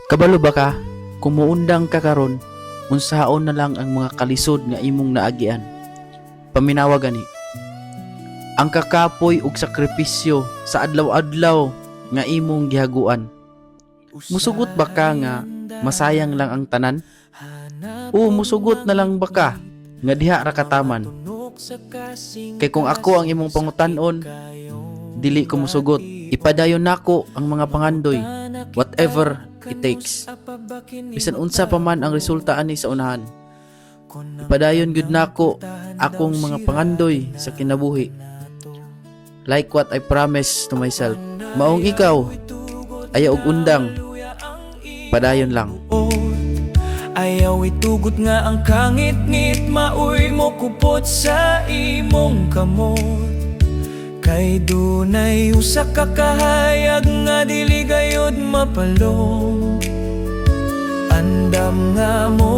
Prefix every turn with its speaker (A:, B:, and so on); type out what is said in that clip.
A: Kabalo ba ka? Kumuundang ka karon, unsaon na lang ang mga kalisod nga imong naagian. Paminawa gani. Ang kakapoy ug sakripisyo sa adlaw-adlaw nga imong gihaguan. Musugot ba ka nga masayang lang ang tanan? O musugot na lang ba ka nga diha ra kataman? Kay kung ako ang imong pangutan-on, dili ko musugot. Ipadayon nako ang mga pangandoy, whatever it takes. Bisan unsa pa man ang resulta ani sa unahan. Ipadayon gyud nako akong mga pangandoy sa kinabuhi. Like what I promised to myself. Maong ikaw, ayaw og undang. Padayon lang.
B: Ayaw itugot nga ang kangit-ngit, maoy mo kupot sa imong kamot. Kay dunay usa ka kahayag nga dili gayud mapalong. Andam nga mo